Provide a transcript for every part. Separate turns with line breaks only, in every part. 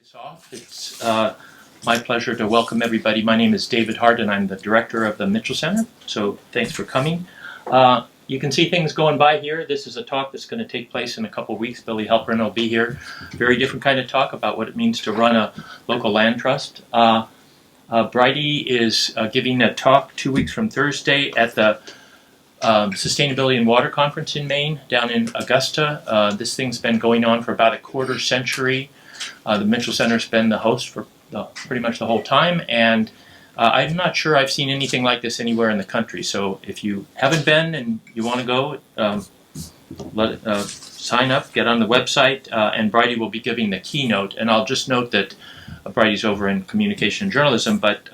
this off. It's my pleasure to welcome everybody. My name is David Hart, and I'm the director of the Mitchell Center. So thanks for coming. You can see things going by here. This is a talk that's going to take place in a couple of weeks. Billy Halperin will be here. Very different kind of talk about what it means to run a local land trust. Bridie is giving a talk 2 weeks from Thursday at the Sustainability and Water Conference in Maine, down in Augusta. This thing's been going on for about a quarter century. The Mitchell Center's been the host for pretty much the whole time, and I'm not sure I've seen anything like this anywhere in the country. So if you haven't been and you want to go, sign up, get on the website, and Bridie will be giving the keynote. And I'll just note that Bridie's over in communication and journalism, but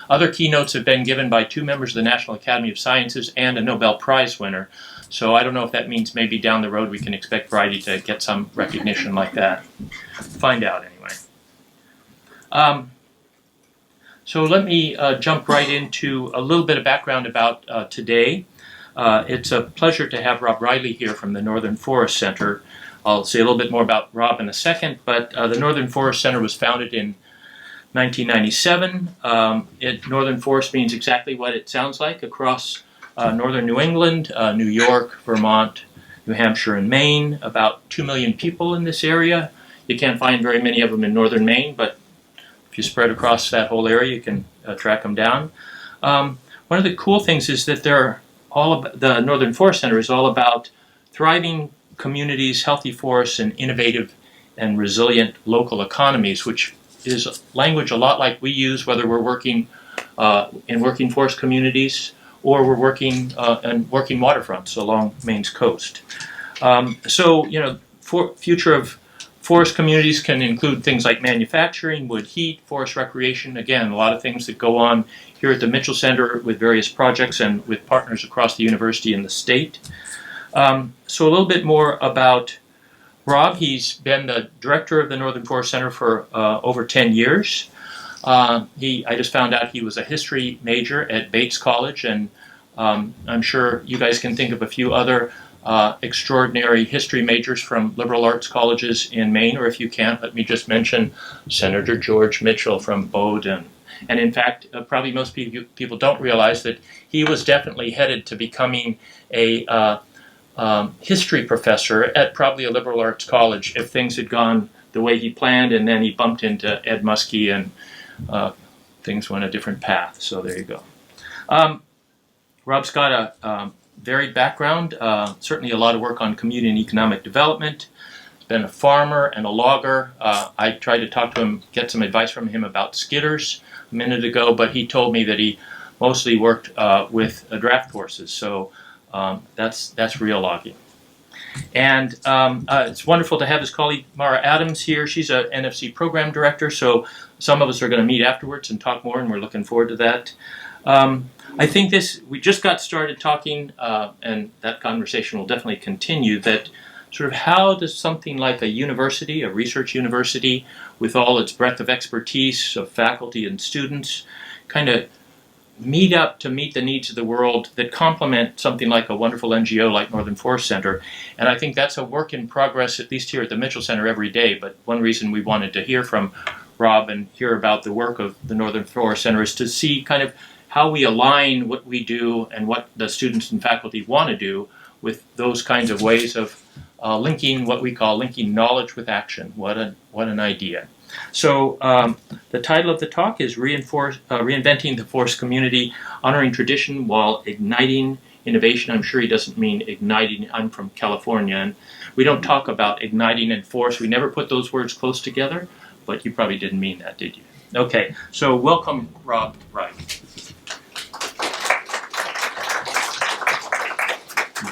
other keynotes have been given by 2 members of the National Academy of Sciences and a Nobel Prize winner. So I don't know if that means maybe down the road we can expect Bridie to get some recognition like that. Find out anyway. So let me jump right into a little bit of background about today. It's a pleasure to have Rob Riley here from the Northern Forest Center. I'll say a little bit more about Rob in a second, but the Northern Forest Center was founded in 1997. Northern Forest means exactly what it sounds like, across northern New England, New York, Vermont, New Hampshire, and Maine. About 2 million people in this area. You can't find very many of them in northern Maine, but if you spread across that whole area, you can track them down. One of the cool things is that the Northern Forest Center is all about thriving communities, healthy forests, and innovative and resilient local economies, which is language a lot like we use whether we're working in working forest communities or we're working in working waterfronts along Maine's coast. Future of forest communities can include things like manufacturing, wood heat, forest recreation. Again, a lot of things that go on here at the Mitchell Center with various projects and with partners across the university and the state. So a little bit more about Rob. He's been the director of the Northern Forest Center for over 10 years. I just found out he was a history major at Bates College, and I'm sure you guys can think of a few other extraordinary history majors from liberal arts colleges in Maine, or if you can't, let me just mention Senator George Mitchell from Bowdoin. And in fact, probably most people don't realize that he was definitely headed to becoming a history professor at probably a liberal arts college if things had gone the way he planned, and then he bumped into Ed Muskie and things went a different path. So there you go. Rob's got a varied background, certainly a lot of work on community and economic development. He's been a farmer and a logger. I tried to talk to him, get some advice from him about skidders a minute ago, but he told me that he mostly worked with draft horses. So that's real logging. And it's wonderful to have his colleague Mara Adams here. She's a NFC program director, so some of us are going to meet afterwards and talk more, and we're looking forward to that. I think we just got started talking, and that conversation will definitely continue, that sort of how does something like a university, a research university, with all its breadth of expertise of faculty and students, kind of meet up to meet the needs of the world that complement something like a wonderful NGO like Northern Forest Center. And I think that's a work in progress, at least here at the Mitchell Center every day. But one reason we wanted to hear from Rob and hear about the work of the Northern Forest Center is to see kind of how we align what we do and what the students and faculty want to do with those kinds of ways of linking what we call linking knowledge with action. What an idea. So the title of the talk is Reinventing the Forest Community, Honoring Tradition While Igniting Innovation. I'm sure he doesn't mean igniting. I'm from California, and we don't talk about igniting and forest. We never put those words close together, but you probably didn't mean that, did you? Okay, so welcome, Rob Riley.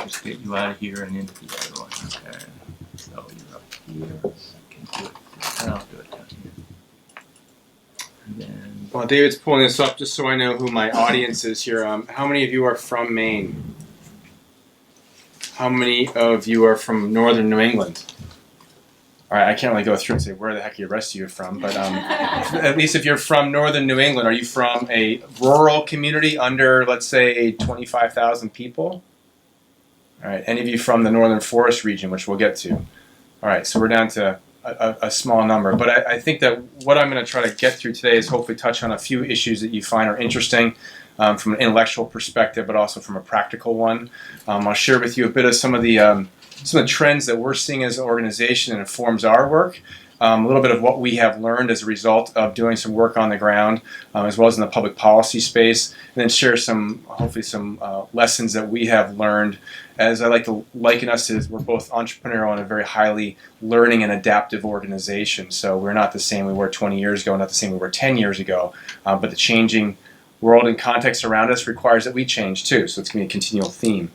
Just get you out of here and into the other one. Okay. So you're up here. I can do it. I'll do it down here. And then,
while David's pulling this up, just so I know who my audience is here, how many of you are from Maine? How many of you are from northern New England? All right, I can't really go through and say where the heck the rest of you are from, but at least if you're from northern New England, are you from a rural community under, let's say, 25,000 people? All right, any of you from the Northern Forest region, which we'll get to? All right, so we're down to a small number. But I think that what I'm going to try to get through today is hopefully touch on a few issues that you find are interesting from an intellectual perspective, but also from a practical one. I'll share with you a bit of some of the trends that we're seeing as an organization and informs our work. A little bit of what we have learned as a result of doing some work on the ground, as well as in the public policy space, and then share hopefully some lessons that we have learned. As I like to liken us as we're both entrepreneurial and a very highly learning and adaptive organization. So we're not the same we were 20 years ago, not the same we were 10 years ago, but the changing world and context around us requires that we change too. So it's going to be a continual theme.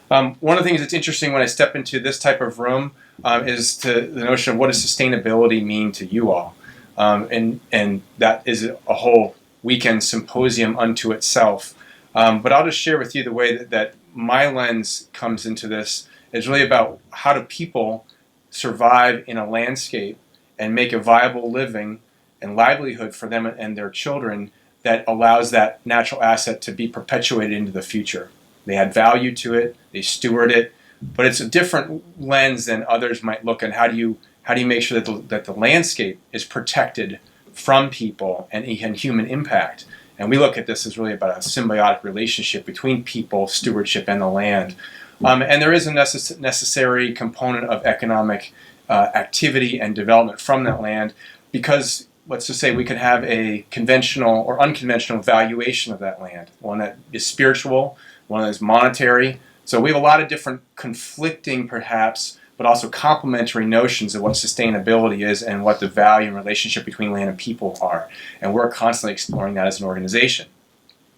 One of the things that's interesting when I step into this type of room is the notion of what does sustainability mean to you all, and that is a whole weekend symposium unto itself. But I'll just share with you the way that my lens comes into this is really about how do people survive in a landscape and make a viable living and livelihood for them and their children that allows that natural asset to be perpetuated into the future. They add value to it, they steward it, but it's a different lens than others might look at. How do you make sure that the landscape is protected from people and human impact? And we look at this as really about a symbiotic relationship between people, stewardship, and the land. And there is a necessary component of economic activity and development from that land, because let's just say we could have a conventional or unconventional valuation of that land, one that is spiritual, one that is monetary. So we have a lot of different conflicting, perhaps, but also complementary notions of what sustainability is and what the value and relationship between land and people are. And we're constantly exploring that as an organization.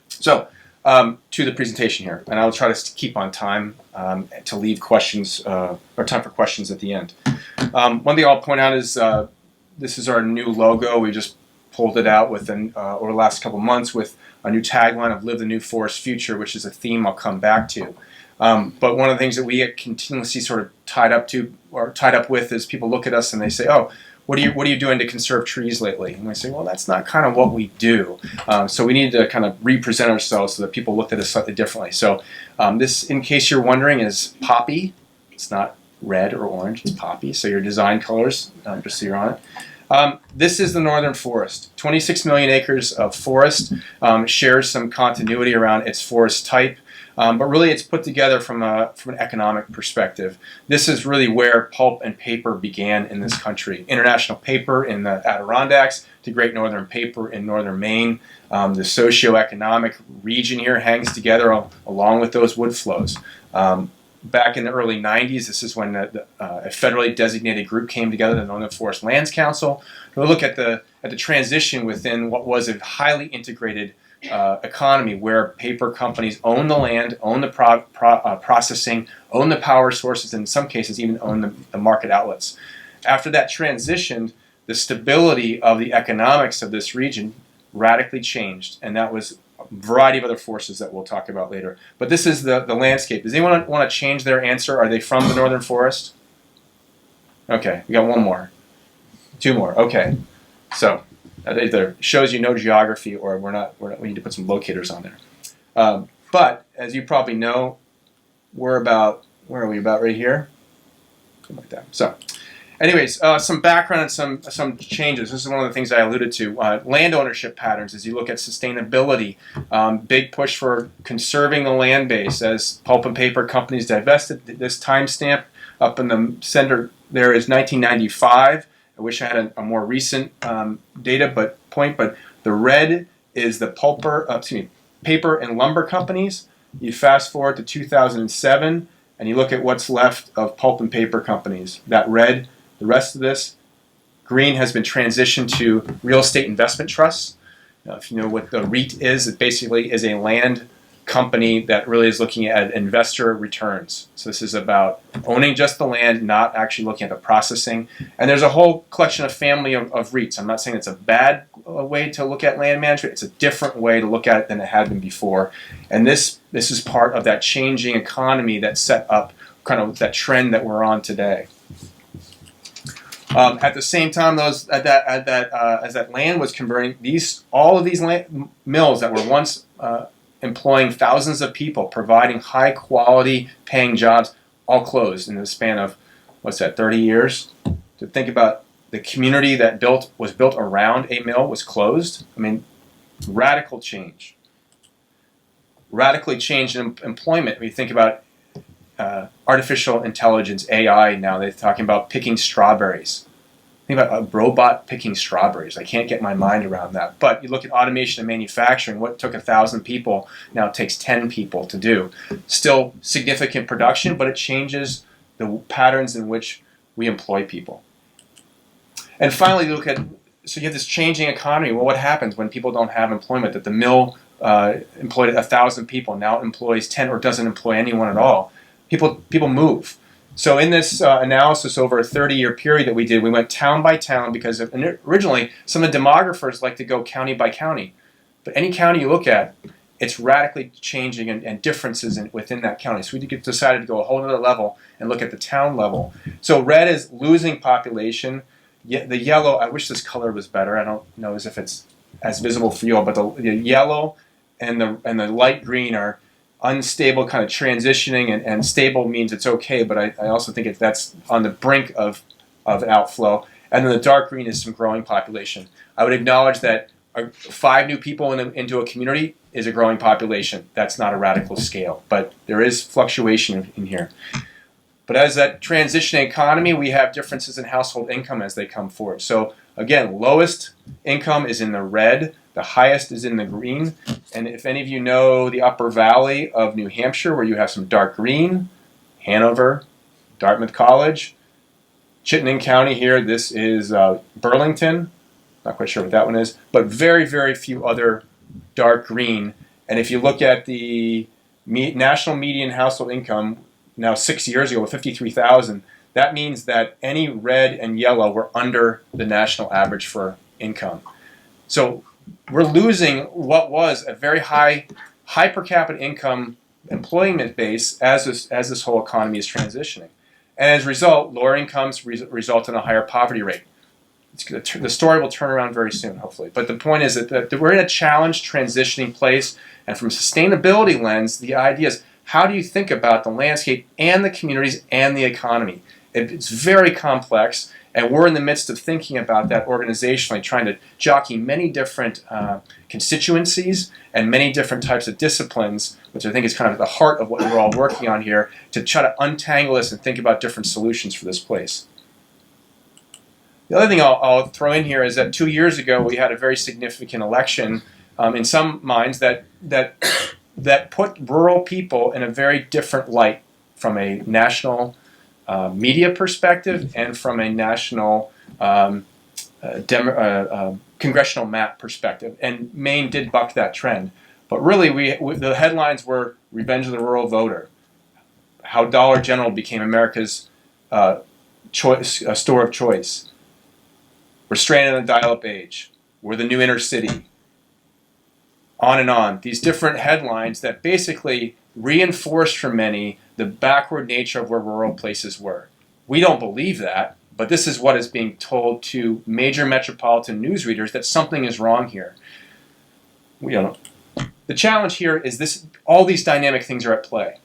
So, to the presentation here, and I'll try to keep on time to leave questions, or time for questions at the end. One thing I'll point out is this is our new logo. We just pulled it out over the last couple months with a new tagline of Live the New Forest Future, which is a theme I'll come back to. But one of the things that we get continuously sort of tied up with is people look at us and they say, "Oh, what are you doing to conserve trees lately?" And we say, "Well, that's not kind of what we do." So we need to kind of represent ourselves so that people look at us slightly differently. So this, in case you're wondering, is poppy. It's not red or orange. It's poppy. So your design colors, just so you're on it. This is the Northern Forest. 26 million acres of forest, shares some continuity around its forest type. But really it's put together from an economic perspective. This is really where pulp and paper began in this country. International paper in the Adirondacks to Great Northern paper in northern Maine. The socioeconomic region here hangs together along with those wood flows. Back in the early 90s, this is when a federally designated group came together, the Northern Forest Lands Council, to look at the transition within what was a highly integrated economy where paper companies own the land, own the processing, own the power sources, and in some cases even own the market outlets. After that transitioned, the stability of the economics of this region radically changed, and that was a variety of other forces that we'll talk about later. But this is the landscape. Does anyone want to change their answer? Are they from the Northern Forest? Okay, we got one more. Two more, okay. So that either shows you no geography or we need to put some locators on there. But as you probably know, where are we about right here? Something like that. So anyways, some background and some changes. This is one of the things I alluded to. Land ownership patterns as you look at sustainability. Big push for conserving the land base as pulp and paper companies divested. This timestamp up in the center there is 1995. I wish I had a more recent data point, but the red is the paper and lumber companies. You fast forward to 2007, and you look at what's left of pulp and paper companies. That red, the rest of this, green has been transitioned to real estate investment trusts. If you know what the REIT is, it basically is a land company that really is looking at investor returns. So this is about owning just the land, not actually looking at the processing. And there's a whole collection of family of REITs. I'm not saying it's a bad way to look at land management. It's a different way to look at it than it had been before. And this is part of that changing economy that set up kind of that trend that we're on today. At the same time, as that land was converting, all of these mills that were once employing thousands of people, providing high quality paying jobs, all closed in the span of, 30 years? To think about The community that was built around a mill was closed. I mean, radical change. Radically changed in employment. When you think about artificial intelligence, AI now, they're talking about picking strawberries. Think about a robot picking strawberries. I can't get my mind around that. But you look at automation and manufacturing, what took 1,000 people now takes 10 people to do. Still significant production, but it changes the patterns in which we employ people. And finally, you look at, so you have this changing economy. Well, what happens when people don't have employment? That the mill employed 1,000 people, now employs 10 or doesn't employ anyone at all. People move. So in this analysis over a 30-year period that we did, we went town by town because originally some of the demographers like to go county by county. But any county you look at, it's radically changing and differences within that county. So we decided to go a whole other level and look at the town level. So red is losing population. The yellow, I wish this color was better. I don't know as if it's as visible for you all, but the yellow and the light green are unstable, kind of transitioning, and stable means it's okay, but I also think that's on the brink of outflow. And then the dark green is some growing population. I would acknowledge that 5 new people into a community is a growing population. That's not a radical scale, but there is fluctuation in here. But as that transitioning economy, we have differences in household income as they come forward. So again, lowest income is in the red, the highest is in the green. And if any of you know the upper valley of New Hampshire, where you have some dark green, Hanover, Dartmouth College, Chittenden County here, this is Burlington, not quite sure what that one is, but very, very few other dark green. And if you look at the national median household income, now 6 years ago with 53,000, that means that any red and yellow were under the national average for income. So we're losing what was a very high per capita income employment base as this whole economy is transitioning. And as a result, lower incomes result in a higher poverty rate. The story will turn around very soon, hopefully. But the point is that we're in a challenged transitioning place, and from a sustainability lens, the idea is, how do you think about the landscape and the communities and the economy? It's very complex, and we're in the midst of thinking about that organizationally, trying to jockey many different constituencies and many different types of disciplines, which I think is kind of the heart of what we're all working on here, to try to untangle this and think about different solutions for this place. The other thing I'll throw in here is that 2 years ago we had a very significant election in some minds that put rural people in a very different light from a national media perspective and from a national congressional map perspective. And Maine did buck that trend. But really, the headlines were Revenge of the Rural Voter, how Dollar General became America's store of choice, we're stranded in the dial-up age, we're the new inner city, on and on. These different headlines that basically reinforced for many the backward nature of where rural places were. We don't believe that, but this is what is being told to major metropolitan news readers, that something is wrong here. We don't know. The challenge here is this: all these dynamic things are at play.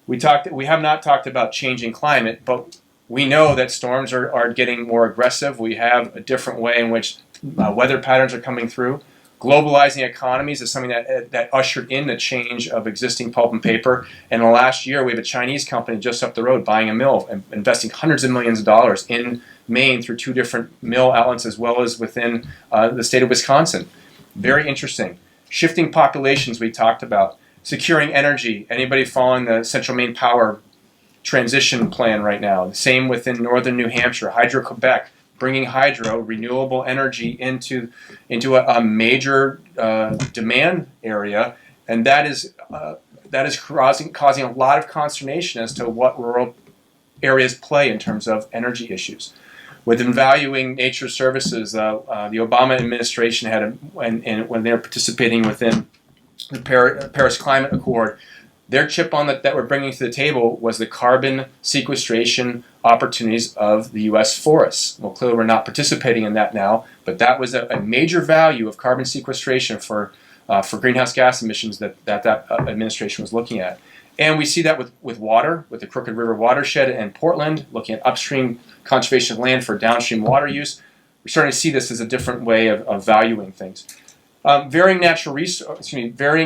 We have not talked about changing climate, but we know that storms are getting more aggressive. We have a different way in which weather patterns are coming through. Globalizing economies is something that ushered in the change of existing pulp and paper. And in the last year, we have a Chinese company just up the road buying a mill and investing hundreds of millions of dollars in Maine through 2 different mill outlets, as well as within the state of Wisconsin. Very interesting. Shifting populations we talked about. Securing energy. Anybody following the Central Maine Power transition plan right now? The same within northern New Hampshire. Hydro-Quebec, bringing hydro, renewable energy into a major demand area, and that is causing a lot of consternation as to what rural areas play in terms of energy issues. With valuing nature services, the Obama administration had when they were participating within the Paris Climate Accord, their chip on that we're bringing to the table was the carbon sequestration opportunities of the U.S. forests. Well, clearly we're not participating in that now, but that was a major value of carbon sequestration for for greenhouse gas emissions that administration was looking at. And we see that with water, with the Crooked River watershed in Portland, looking at upstream conservation of land for downstream water use. We're starting to see this as a different way of valuing things. Varying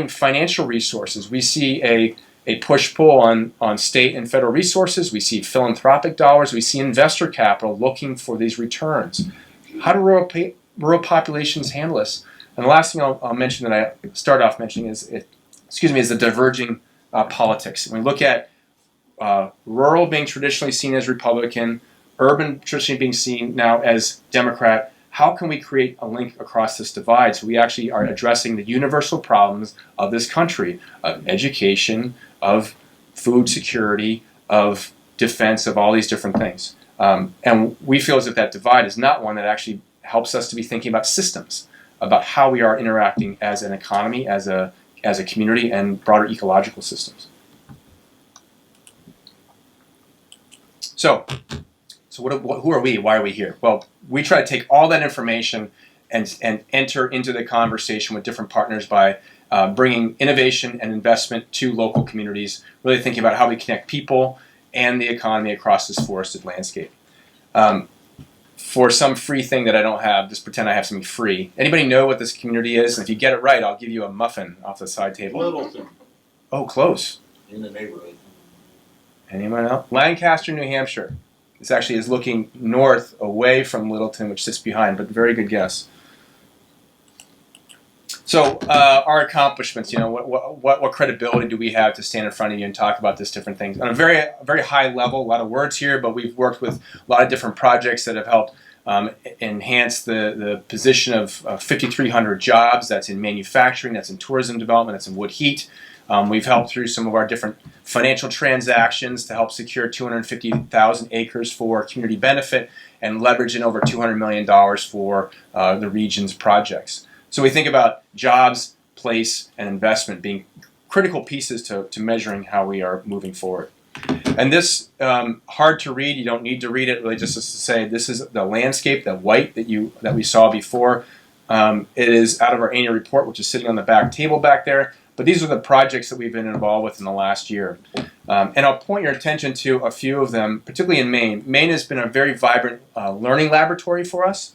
financial resources. We see a push-pull on state and federal resources. We see philanthropic dollars. We see investor capital looking for these returns. How do rural populations handle this? And the last thing I'll mention that I start off mentioning is the diverging politics. When we look at rural being traditionally seen as Republican, urban traditionally being seen now as Democrat, how can we create a link across this divide so we actually are addressing the universal problems of this country, of education, of food security, of defense, of all these different things. And we feel as if that divide is not one that actually helps us to be thinking about systems, about how we are interacting as an economy, as a community, and broader ecological systems. So who are we? Why are we here? Well, we try to take all that information and enter into the conversation with different partners by bringing innovation and investment to local communities, really thinking about how we connect people and the economy across this forested landscape. For some free thing that I don't have, just pretend I have something free. Anybody know what this community is? And if you get it right, I'll give you a muffin off the side table.
Littleton.
Oh, close.
In the neighborhood.
Anyone else? Lancaster, New Hampshire. This actually is looking north away from Littleton, which sits behind, but very good guess. So our accomplishments, what credibility do we have to stand in front of you and talk about these different things? On a very, very high level, a lot of words here, but we've worked with a lot of different projects that have helped enhance the position of 5,300 jobs. That's in manufacturing, that's in tourism development, that's in wood heat. We've helped through some of our different financial transactions to help secure 250,000 acres for community benefit and leveraging over $200 million for the region's projects. So we think about jobs, place, and investment being critical pieces to measuring how we are moving forward. And this, hard to read, you don't need to read it, really just to say this is the landscape, the white that we saw before. It is out of our annual report, which is sitting on the back table back there. But these are the projects that we've been involved with in the last year. And I'll point your attention to a few of them, particularly in Maine. Maine has been a very vibrant learning laboratory for us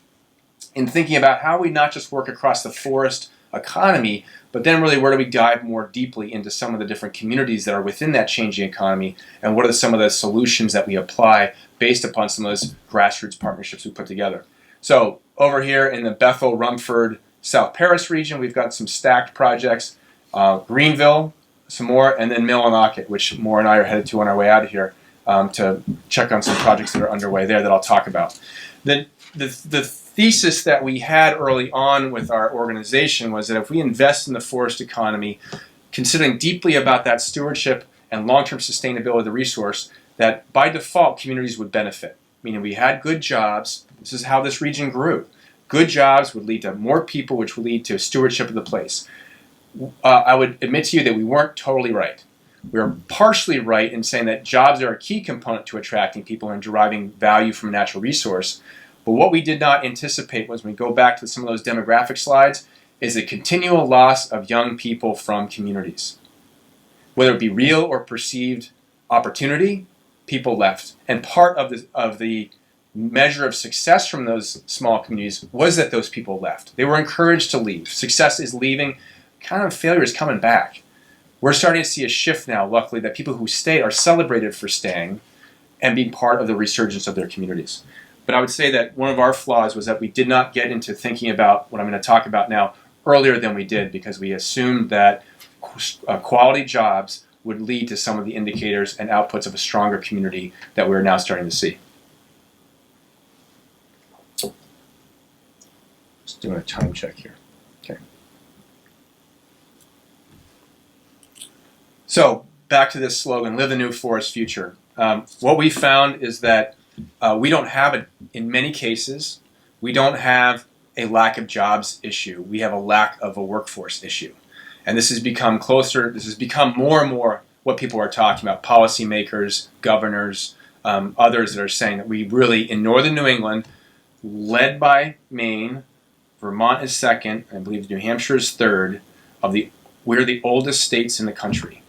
in thinking about how we not just work across the forest economy, but then really where do we dive more deeply into some of the different communities that are within that changing economy, and what are some of the solutions that we apply based upon some of those grassroots partnerships we put together. So over here in the Bethel, Rumford, South Paris region, we've got some stacked projects. Greenville, some more, and then Millinocket, which Moore and I are headed to on our way out of here to check on some projects that are underway there that I'll talk about. The thesis that we had early on with our organization was that if we invest in the forest economy, considering deeply about that stewardship and long-term sustainability of the resource, that by default communities would benefit. Meaning we had good jobs. This is how this region grew. Good jobs would lead to more people, which would lead to stewardship of the place. I would admit to you that we weren't totally right. We were partially right in saying that jobs are a key component to attracting people and deriving value from a natural resource. But what we did not anticipate was, when we go back to some of those demographic slides, is a continual loss of young people from communities. Whether it be real or perceived opportunity, people left. And part of the measure of success from those small communities was that those people left. They were encouraged to leave. Success is leaving. Kind of failure is coming back. We're starting to see a shift now, luckily, that people who stay are celebrated for staying and being part of the resurgence of their communities. But I would say that one of our flaws was that we did not get into thinking about what I'm going to talk about now earlier than we did, because we assumed that quality jobs would lead to some of the indicators and outputs of a stronger community that we're now starting to see. Just doing a time check here. Okay. So back to this slogan, live the new forest future. What we found is that we don't have, in many cases, we don't have a lack of jobs issue. We have a lack of a workforce issue. And this has become closer, this has become more and more what people are talking about, policymakers, governors, others that are saying that we really, in northern New England, led by Maine, Vermont is second, I believe New Hampshire is third, we're the oldest states in the country.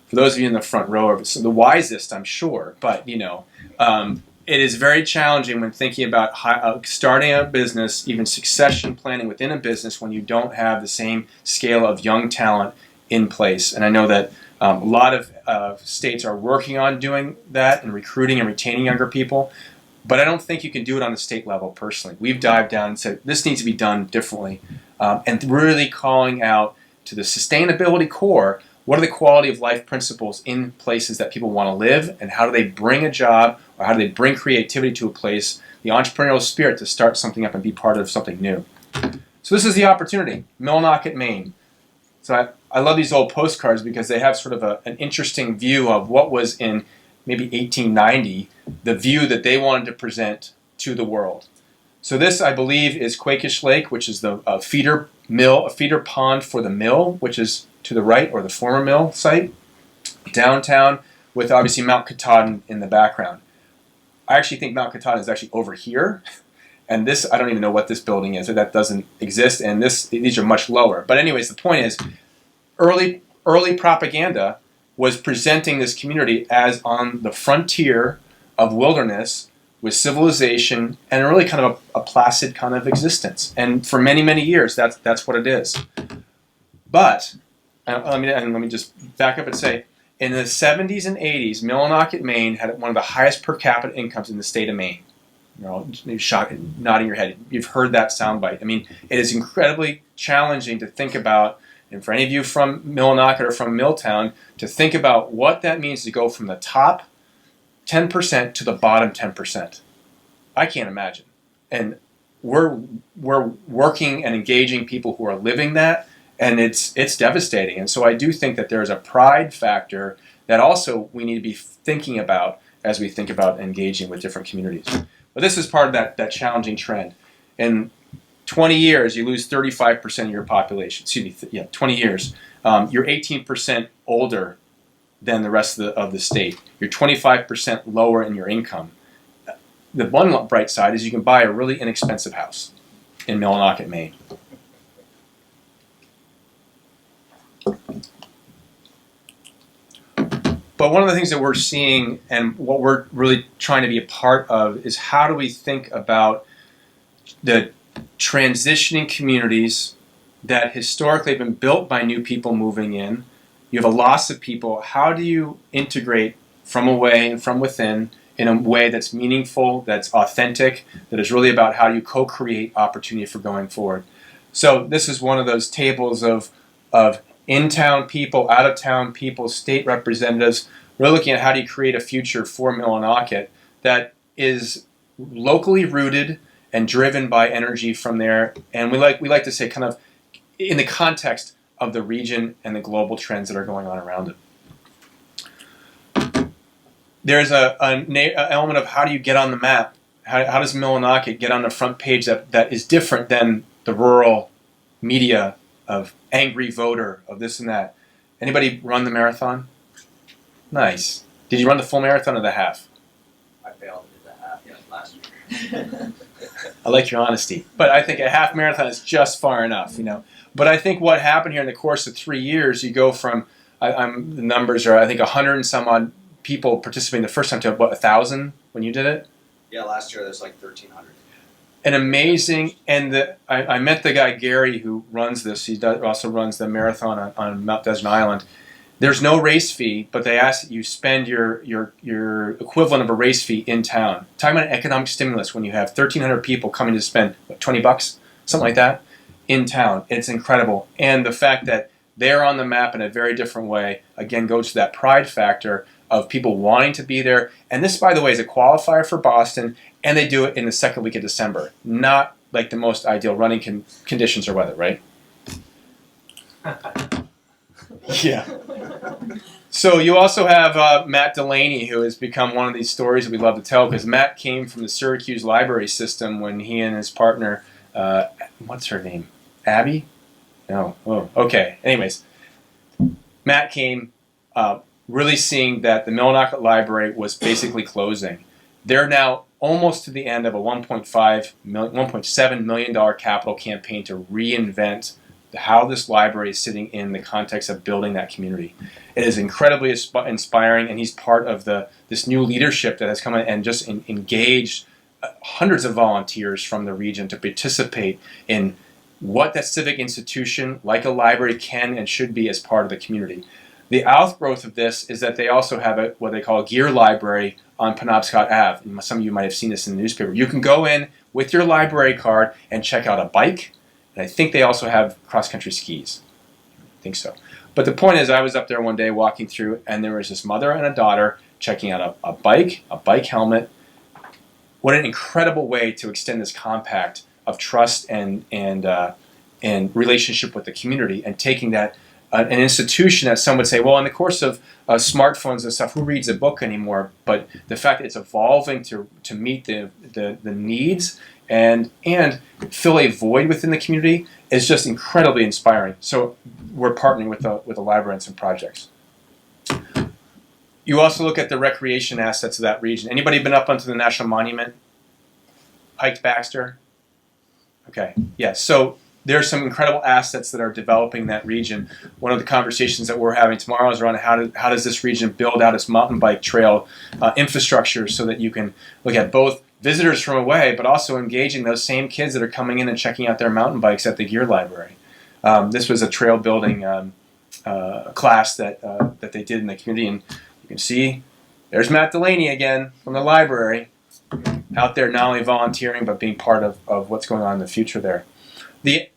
For those of you in the front row, so the wisest, I'm sure, but it is very challenging when thinking about starting a business, even succession planning within a business, when you don't have the same scale of young talent in place. And I know that a lot of states are working on doing that and recruiting and retaining younger people, but I don't think you can do it on the state level personally. We've dived down and said this needs to be done differently, and really calling out to the sustainability core. What are the quality of life principles in places that people want to live, and how do they bring a job, or how do they bring creativity to a place, the entrepreneurial spirit to start something up and be part of something new. So this is the opportunity, Millinocket, Maine. So I love these old postcards because they have sort of an interesting view of what was in maybe 1890, the view that they wanted to present to the world. So this, I believe, is Quakish Lake, which is the feeder pond for the mill, which is to the right, or the former mill site, downtown, with obviously Mount Katahdin in the background. I actually think Mount Katahdin is actually over here, and this, I don't even know what this building is, or that doesn't exist, and these are much lower. But anyways, the point is, early propaganda was presenting this community as on the frontier of wilderness with civilization and really kind of a placid kind of existence. And for many, many years, that's what it is. But let me just back up and say, in the 70s and 80s, Millinocket, Maine had one of the highest per capita incomes in the state of Maine. You're shocked, nodding your head. You've heard that soundbite. I mean, it is incredibly challenging to think about, and for any of you from Millinocket or from Milltown, to think about what that means to go from the top 10% to the bottom 10%. I can't imagine. And we're working and engaging people who are living that, and it's devastating. And so I do think that there's a pride factor that also we need to be thinking about as we think about engaging with different communities. But this is part of that challenging trend. In 20 years, you lose 35% of your population. 20 years. You're 18% older than the rest of the state. You're 25% lower in your income. The one bright side is you can buy a really inexpensive house in Millinocket, Maine. But one of the things that we're seeing, and what we're really trying to be a part of, is how do we think about the transitioning communities that historically have been built by new people moving in. You have a loss of people. How do you integrate from away and from within in a way that's meaningful, that's authentic, that is really about how you co-create opportunity for going forward? So this is one of those tables of in-town people, out-of-town people, state representatives. We're looking at how do you create a future for Millinocket that is locally rooted and driven by energy from there. And we like to say kind of in the context of the region and the global trends that are going on around it. There's an element of how do you get on the map? How does Millinocket get on the front page that is different than the rural media of angry voter, of this and that? Anybody run the marathon? Nice. Did you run the full marathon or the half?
I failed at the half, last year.
I like your honesty. But I think a half marathon is just far enough, But I think what happened here in the course of 3 years, you go from, the numbers are, I think, 100 and some odd people participating the first time to, 1,000 when you did it?
Yeah, last year there's like 1,300.
An amazing, and I met the guy, Gary, who runs this. He also runs the marathon on Mount Desert Island. There's no race fee, but they ask that you spend your equivalent of a race fee in town. Talking about an economic stimulus when you have 1,300 people coming to spend, $20, something like that, in town. It's incredible. And the fact that they're on the map in a very different way, again, goes to that pride factor of people wanting to be there. And this, by the way, is a qualifier for Boston, and they do it in the second week of December. Not like the most ideal running conditions or weather, right? Yeah. So you also have Matt Delaney, who has become one of these stories that we love to tell, because Matt came from the Syracuse library system when he and his partner, what's her name? Abby? No. Oh, okay. Anyways, Matt came really seeing that the Millinocket Library was basically closing. They're now almost to the end of a $1.7 million capital campaign to reinvent how this library is sitting in the context of building that community. It is incredibly inspiring, and he's part of this new leadership that has come in and just engaged hundreds of volunteers from the region to participate in what that civic institution, like a library, can and should be as part of the community. The outgrowth of this is that they also have what they call a gear library on Penobscot Ave. And some of you might have seen this in the newspaper. You can go in with your library card and check out a bike, and I think they also have cross-country skis. I think so. But the point is, I was up there one day walking through, and there was this mother and a daughter checking out a bike helmet. What an incredible way to extend this compact of trust and relationship with the community, and taking that an institution that some would say, well, in the course of smartphones and stuff, who reads a book anymore? But the fact that it's evolving to meet the needs and fill a void within the community is just incredibly inspiring. So we're partnering with the library on some projects. You also look at the recreation assets of that region. Anybody been up onto the National Monument? Hiked Baxter? Okay, yeah. So there are some incredible assets that are developing that region. One of the conversations that we're having tomorrow is around how does this region build out its mountain bike trail infrastructure so that you can look at both visitors from away, but also engaging those same kids that are coming in and checking out their mountain bikes at the Gear Library. This was a trail building class that they did in the community, and you can see there's Matt Delaney again from the library, out there not only volunteering but being part of what's going on in the future there. The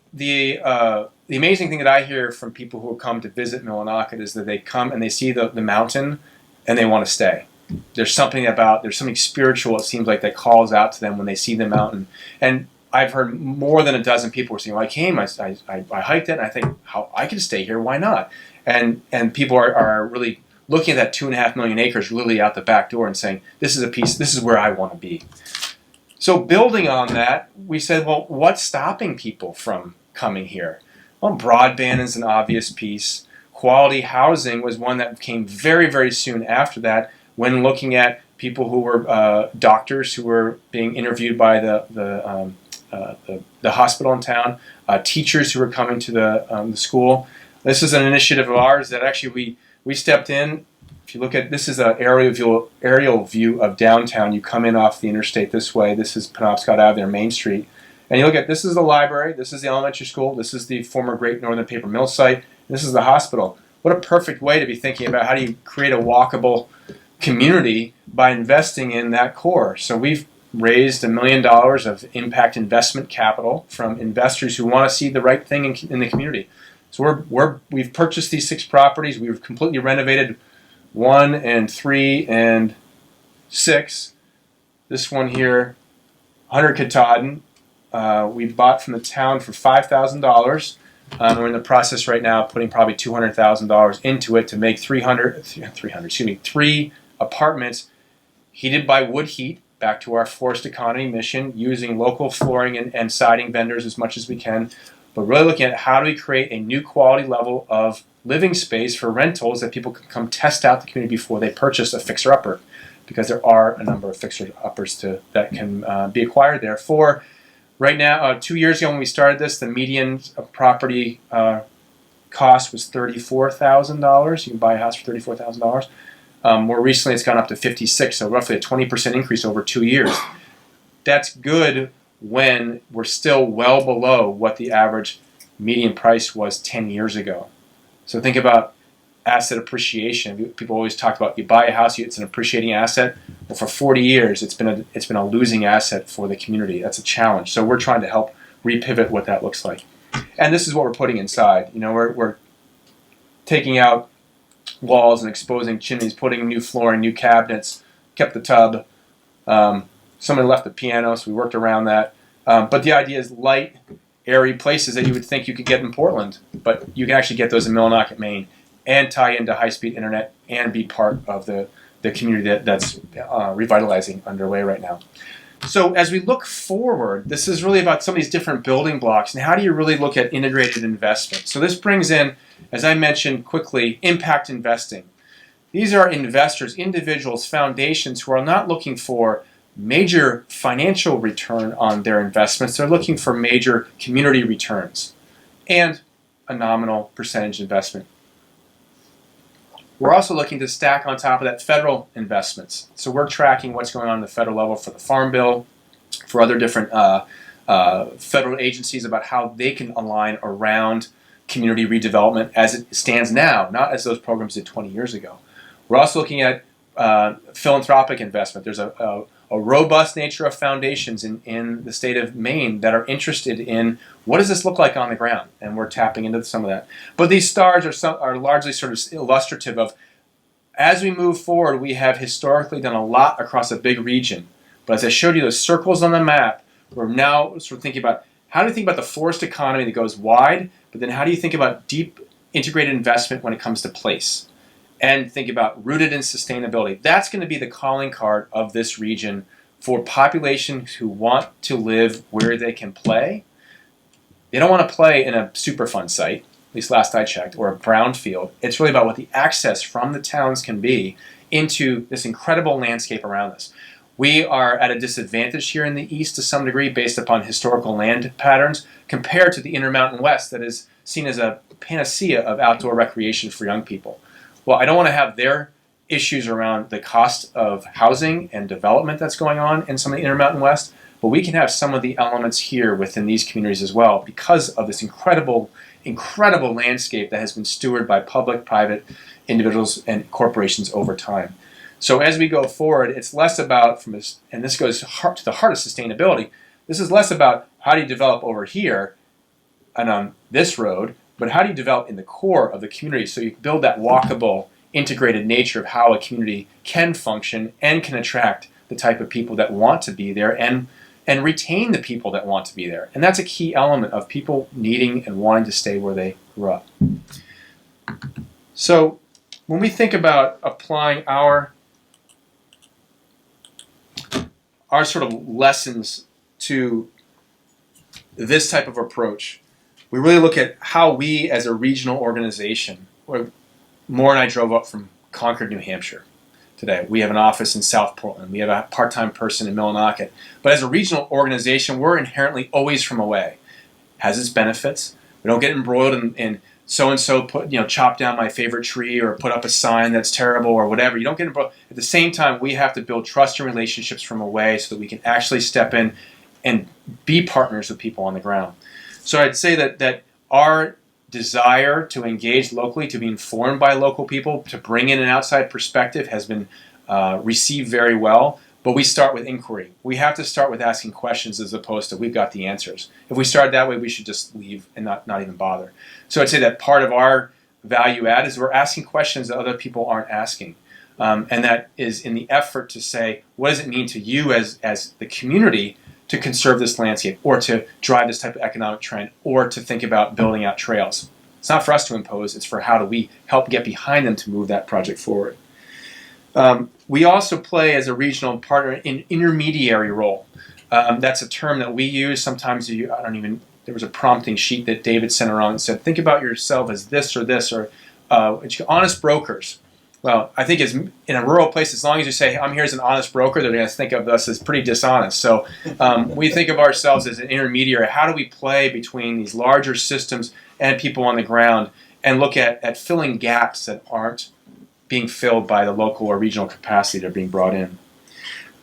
amazing thing that I hear from people who come to visit Millinocket is that they come and they see the mountain and they want to stay. There's something spiritual, it seems like, that calls out to them when they see the mountain. And I've heard more than a dozen people saying, well, I came, I hiked it, and I think, how I can stay here, why not? And people are really looking at that 2.5 million acres literally out the back door and saying, this is where I want to be. So building on that, we said, well, what's stopping people from coming here? Well, broadband is an obvious piece. Quality housing was one that came very, very soon after that, when looking at people who were doctors who were being interviewed by the hospital in town, teachers who were coming to the school. This is an initiative of ours that actually we stepped in. If you look at, this is an aerial view of downtown. You come in off the interstate this way. This is Penobscot Ave there, Main Street. And you look at, this is the library, this is the elementary school, this is the former Great Northern Paper Mill site, this is the hospital. What a perfect way to be thinking about how do you create a walkable community by investing in that core. So we've raised $1 million of impact investment capital from investors who want to see the right thing in the community. So we've purchased these 6 properties. We've completely renovated 1 and 3 and 6. This one here, 100 Katahdin, we bought from the town for $5,000. We're in the process right now of putting probably $200,000 into it to make 3 apartments heated by wood heat, back to our forest economy mission, using local flooring and siding vendors as much as we can, but really looking at how do we create a new quality level of living space for rentals that people can come test out the community before they purchase a fixer-upper, because there are a number of fixer-uppers that can be acquired there. For right now, 2 years ago when we started this, the median property cost was $34,000. You can buy a house for $34,000. More recently, it's gone up to $56,000, so roughly a 20% increase over 2 years. That's good when we're still well below what the average median price was 10 years ago. So think about asset appreciation. People always talk about, you buy a house, it's an appreciating asset. Well, for 40 years, it's been a losing asset for the community. That's a challenge. So we're trying to help repivot what that looks like. And this is what we're putting inside. You know, we're taking out walls and exposing chimneys, putting new flooring, new cabinets, kept the tub. Somebody left the piano, so we worked around that. But the idea is light, airy places that you would think you could get in Portland, but you can actually get those in Millinocket, Maine, and tie into high-speed internet and be part of the community that's revitalizing underway right now. So as we look forward, this is really about some of these different building blocks, and how do you really look at integrated investment? So this brings in, as I mentioned quickly, impact investing. These are investors, individuals, foundations who are not looking for major financial return on their investments. They're looking for major community returns. And a nominal percentage investment. We're also looking to stack on top of that federal investments. So we're tracking what's going on at the federal level for the Farm Bill, for other different federal agencies about how they can align around community redevelopment as it stands now, not as those programs did 20 years ago. We're also looking at philanthropic investment. There's a robust nature of foundations in the state of Maine that are interested in what does this look like on the ground, and we're tapping into some of that. But these stars are largely sort of illustrative of, as we move forward, we have historically done a lot across a big region. But as I showed you those circles on the map, we're now sort of thinking about how do you think about the forest economy that goes wide, but then how do you think about deep integrated investment when it comes to place? And think about rooted in sustainability. That's going to be the calling card of this region for populations who want to live where they can play. They don't want to play in a Superfund site, at least last I checked, or a brownfield. It's really about what the access from the towns can be into this incredible landscape around us. We are at a disadvantage here in the east to some degree based upon historical land patterns compared to the Intermountain West that is seen as a panacea of outdoor recreation for young people. Well, I don't want to have their issues around the cost of housing and development that's going on in some of the Intermountain West, but we can have some of the elements here within these communities as well because of this incredible landscape that has been stewarded by public, private individuals and corporations over time. So as we go forward, it's less about, and this goes to the heart of sustainability, this is less about how do you develop over here and on this road, but how do you develop in the core of the community so you build that walkable, integrated nature of how a community can function and can attract the type of people that want to be there and retain the people that want to be there. And that's a key element of people needing and wanting to stay where they grew up. So when we think about applying our sort of lessons to this type of approach, we really look at how we as a regional organization, Moore and I drove up from Concord, New Hampshire today. We have an office in South Portland. We have a part-time person in Millinocket. But as a regional organization, we're inherently always from away. Has its benefits. We don't get embroiled in so-and-so chop down my favorite tree or put up a sign that's terrible or whatever. You don't get embroiled. At the same time, we have to build trust and relationships from away so that we can actually step in and be partners with people on the ground. So I'd say that our desire to engage locally, to be informed by local people, to bring in an outside perspective has been received very well. But we start with inquiry. We have to start with asking questions as opposed to we've got the answers. If we start that way, we should just leave and not even bother. So I'd say that part of our value add is we're asking questions that other people aren't asking. And that is in the effort to say, what does it mean to you as the community to conserve this landscape or to drive this type of economic trend or to think about building out trails? It's not for us to impose, it's for how do we help get behind them to move that project forward. We also play as a regional partner an intermediary role. That's a term that we use. Sometimes there was a prompting sheet that David sent around and said, think about yourself as this or honest brokers. Well, I think in a rural place, as long as you say, I'm here as an honest broker, they're going to think of us as pretty dishonest. So we think of ourselves as an intermediary. How do we play between these larger systems and people on the ground and look at filling gaps that aren't being filled by the local or regional capacity that are being brought in?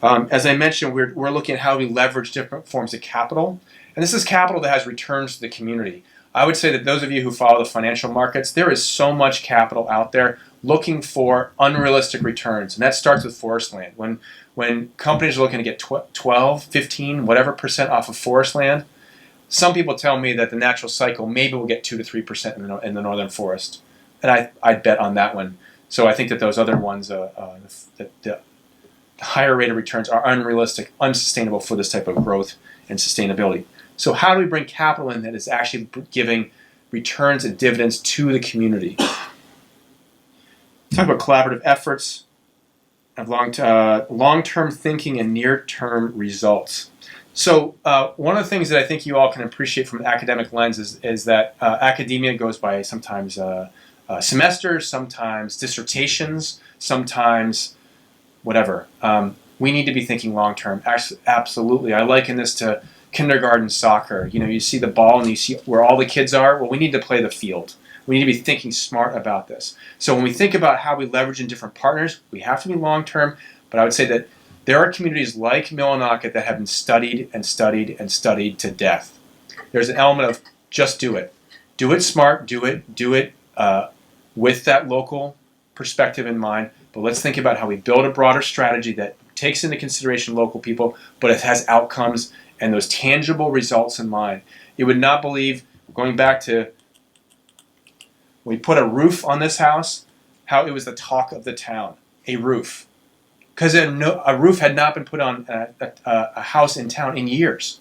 As I mentioned, we're looking at how we leverage different forms of capital. And this is capital that has returns to the community. I would say that those of you who follow the financial markets, there is so much capital out there looking for unrealistic returns. And that starts with forest land. When companies are looking to get 12, 15, whatever percent off of forest land, some people tell me that the natural cycle maybe will get 2 to 3% in the northern forest. And I'd bet on that one. So I think that those other ones, the higher rate of returns are unrealistic, unsustainable for this type of growth and sustainability. So how do we bring capital in that is actually giving returns and dividends to the community? Talk about collaborative efforts, of long-term thinking and near-term results. So one of the things that I think you all can appreciate from an academic lens is that academia goes by sometimes semesters, sometimes dissertations, sometimes whatever. We need to be thinking long-term. Absolutely. I liken this to kindergarten soccer. You see the ball and you see where all the kids are. Well, we need to play the field. We need to be thinking smart about this. So when we think about how we leverage in different partners, we have to be long-term, but I would say that there are communities like Millinocket that have been studied and studied and studied to death. There's an element of just do it. Do it smart, do it with that local perspective in mind, but let's think about how we build a broader strategy that takes into consideration local people, but it has outcomes and those tangible results in mind. You would not believe, going back to when we put a roof on this house, how it was the talk of the town, a roof. Because a roof had not been put on a house in town in years.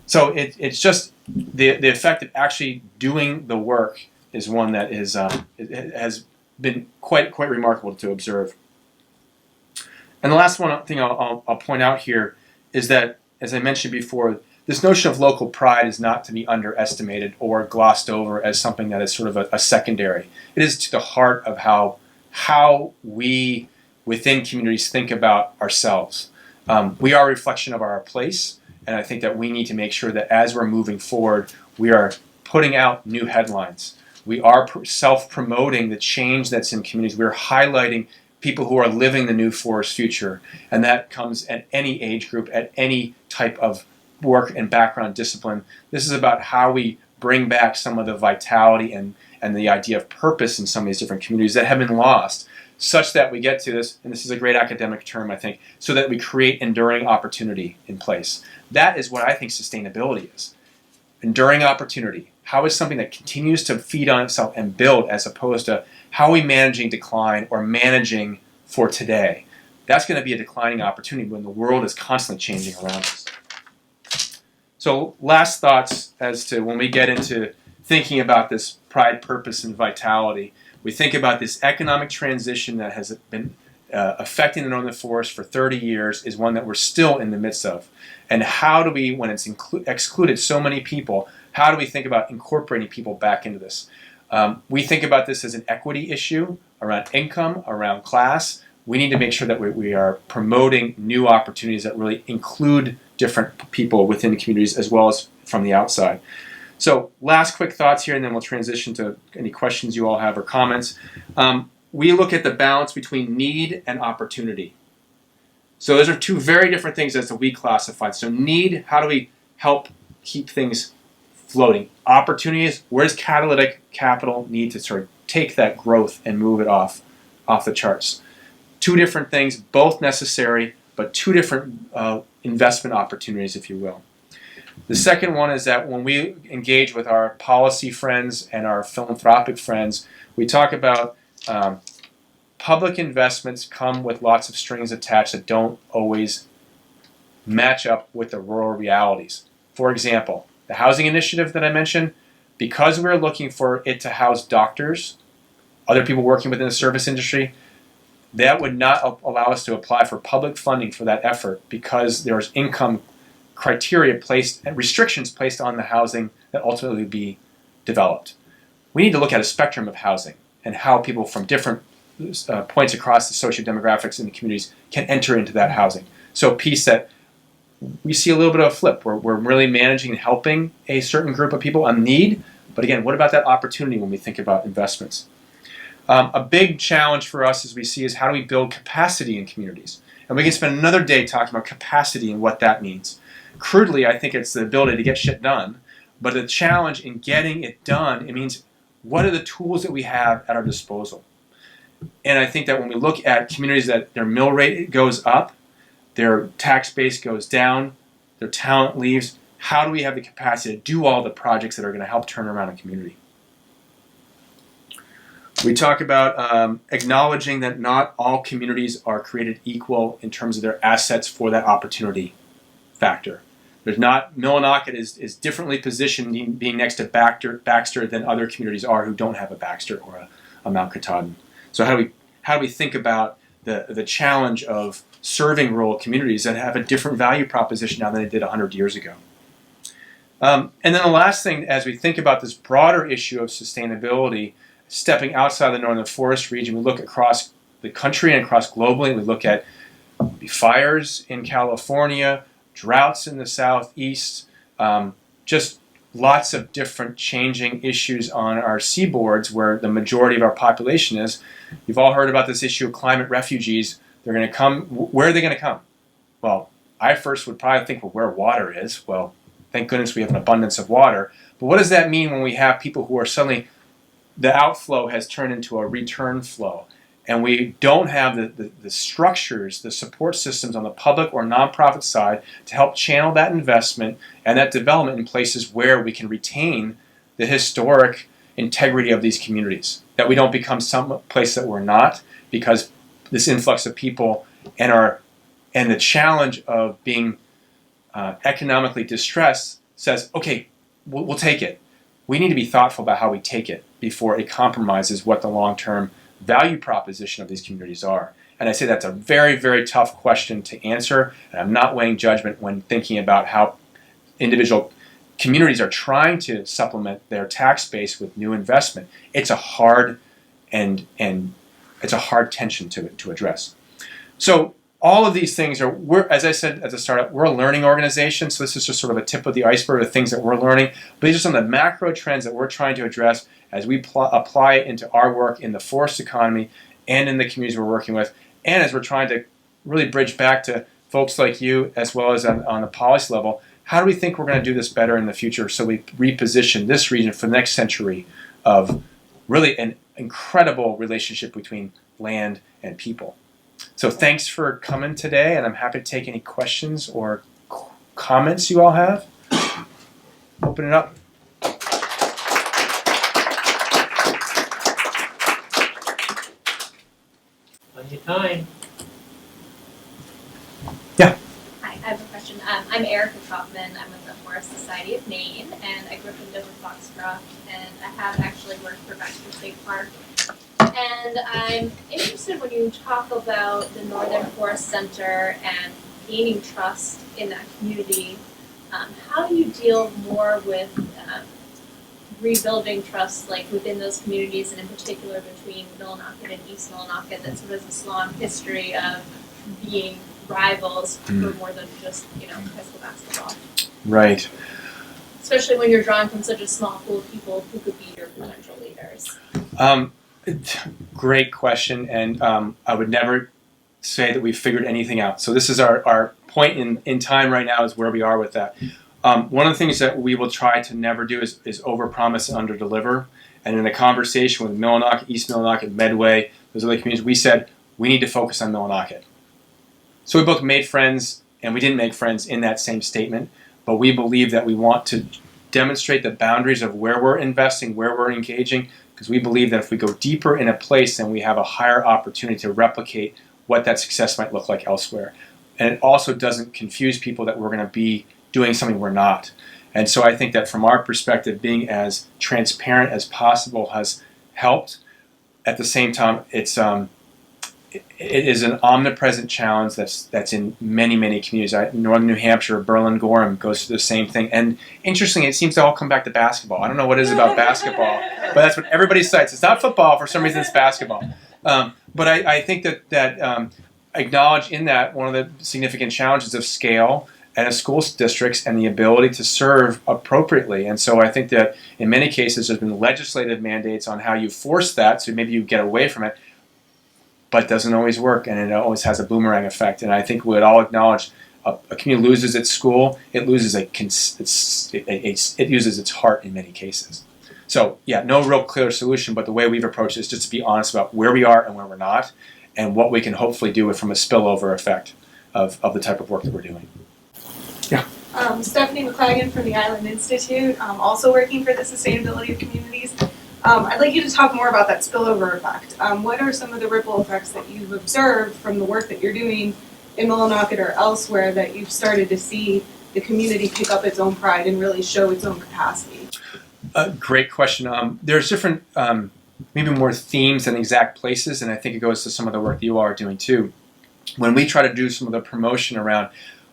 So it's just the effect of actually doing the work is one that is it has been quite remarkable to observe. And the last thing I'll point out here is that, as I mentioned before, this notion of local pride is not to be underestimated or glossed over as something that is sort of a secondary. It is to the heart of how we within communities think about ourselves. We are a reflection of our place, and I think that we need to make sure that as we're moving forward, we are putting out new headlines. We are self-promoting the change that's in communities. We're highlighting people who are living the new forest future, and that comes at any age group, at any type of work and background discipline. This is about how we bring back some of the vitality and the idea of purpose in some of these different communities that have been lost, such that we get to this, and this is a great academic term, I think, so that we create enduring opportunity in place. That is what I think sustainability is. Enduring opportunity. How is something that continues to feed on itself and build, as opposed to how are we managing decline or managing for today? That's going to be a declining opportunity when the world is constantly changing around us. So last thoughts as to when we get into thinking about this pride, purpose, and vitality. We think about this economic transition that has been affecting the northern forest for 30 years is one that we're still in the midst of. And how do we, when it's excluded so many people, how do we think about incorporating people back into this? We think about this as an equity issue around income, around class. We need to make sure that we are promoting new opportunities that really include different people within the communities as well as from the outside. So last quick thoughts here, and then we'll transition to any questions you all have or comments. We look at the balance between need and opportunity. So those are two very different things as we classified. So need, how do we help keep things floating? Opportunities, where does catalytic capital need to sort of take that growth and move it off the charts? Two different things, both necessary, but two different investment opportunities, if you will. The second one is that when we engage with our policy friends and our philanthropic friends, we talk about public investments come with lots of strings attached that don't always match up with the rural realities. For example, the housing initiative that I mentioned, because we're looking for it to house doctors, other people working within the service industry, that would not allow us to apply for public funding for that effort because there's income criteria placed and restrictions placed on the housing that ultimately would be developed. We need to look at a spectrum of housing and how people from different points across the socio-demographics in the communities can enter into that housing. So a piece that we see a little bit of a flip where we're really managing and helping a certain group of people on need, but again, what about that opportunity when we think about investments? A big challenge for us as we see is how do we build capacity in communities? And we can spend another day talking about capacity and what that means. Crudely, I think it's the ability to get shit done, but the challenge in getting it done, it means what are the tools that we have at our disposal? And I think that when we look at communities that their mill rate goes up, their tax base goes down, their talent leaves, how do we have the capacity to do all the projects that are going to help turn around a community? We talk about acknowledging that not all communities are created equal in terms of their assets for that opportunity factor. There's not, Millinocket is differently positioned being next to Baxter than other communities are who don't have a Baxter or a Mount Katahdin. So how do we think about the challenge of serving rural communities that have a different value proposition now than they did 100 years ago? And then the last thing, as we think about this broader issue of sustainability, stepping outside the northern forest region, we look across the country and across globally. We look at fires in California, droughts in the southeast, just lots of different changing issues on our seaboards where the majority of our population is. You've all heard about this issue of climate refugees. They're going to come. Where are they going to come? Well, I first would probably think, well, where water is. Well, thank goodness we have an abundance of water. But what does that mean when we have people who are suddenly, the outflow has turned into a return flow, and we don't have the structures, the support systems on the public or nonprofit side to help channel that investment and that development in places where we can retain the historic integrity of these communities, that we don't become some place that we're not, because this influx of people and the challenge of being economically distressed says, okay, we'll take it. We need to be thoughtful about how we take it before it compromises what the long-term value proposition of these communities are. And I say that's a very, very tough question to answer, and I'm not weighing judgment when thinking about how individual communities are trying to supplement their tax base with new investment. It's a hard and it's a hard tension to address. So all of these things we're, as I said at the start, we're a learning organization, so this is just sort of a tip of the iceberg of things that we're learning. But these are some of the macro trends that we're trying to address as we apply it into our work in the forest economy and in the communities we're working with, and as we're trying to really bridge back to folks like you as well as on the policy level. How do we think we're going to do this better in the future so we reposition this region for the next century of really an incredible relationship between land and people? So thanks for coming today, and I'm happy to take any questions or comments you all have. Open it up.
Plenty of time.
Yeah.
Hi, I have a question. I'm Erica Kaufman. I'm with the Forest Society of Maine, and I grew up in Dover Foxcroft, and I have actually worked for Baxter State Park. And I'm interested when you talk about the Northern Forest Center and gaining trust in that community. How do you deal more with rebuilding trust, like within those communities, and in particular between Millinocket and East Millinocket, that sort of has this long history of being rivals for more than just, high school basketball.
Right.
Especially when you're drawing from such a small pool of people who could be your potential leaders.
Great question, and I would never say that we've figured anything out. So this is our point in time right now is where we are with that. One of the things that we will try to never do is overpromise and underdeliver. And in a conversation with Millinocket, East Millinocket, Medway, those other communities, we said we need to focus on Millinocket. So we both made friends, and we didn't make friends in that same statement, but we believe that we want to demonstrate the boundaries of where we're investing, where we're engaging, because we believe that if we go deeper in a place, then we have a higher opportunity to replicate what that success might look like elsewhere. And it also doesn't confuse people that we're going to be doing something we're not. And so I think that from our perspective, being as transparent as possible has helped. At the same time, it is an omnipresent challenge that's in many, many communities. Northern New Hampshire, Berlin-Gorham goes through the same thing. And interestingly, it seems to all come back to basketball. I don't know what it is about basketball, but that's what everybody cites. It's not football. For some reason, it's basketball. But I think that acknowledge in that one of the significant challenges of scale and of school districts and the ability to serve appropriately. And so I think that in many cases, there's been legislative mandates on how you force that, so maybe you get away from it, but it doesn't always work, and it always has a boomerang effect. And I think we would all acknowledge a community loses its school, it loses it uses its heart in many cases. So yeah, no real clear solution, but the way we've approached it is just to be honest about where we are and where we're not, and what we can hopefully do from a spillover effect of the type of work that we're doing. Yeah.
Stephanie McClagan from the Island Institute, also working for the sustainability of communities. I'd like you to talk more about that spillover effect. What are some of the ripple effects that you've observed from the work that you're doing in Millinocket or elsewhere that you've started to see the community pick up its own pride and really show its own capacity?
Great question. There's different, maybe more themes than exact places, and I think it goes to some of the work that you all are doing too. When we try to do some of the promotion around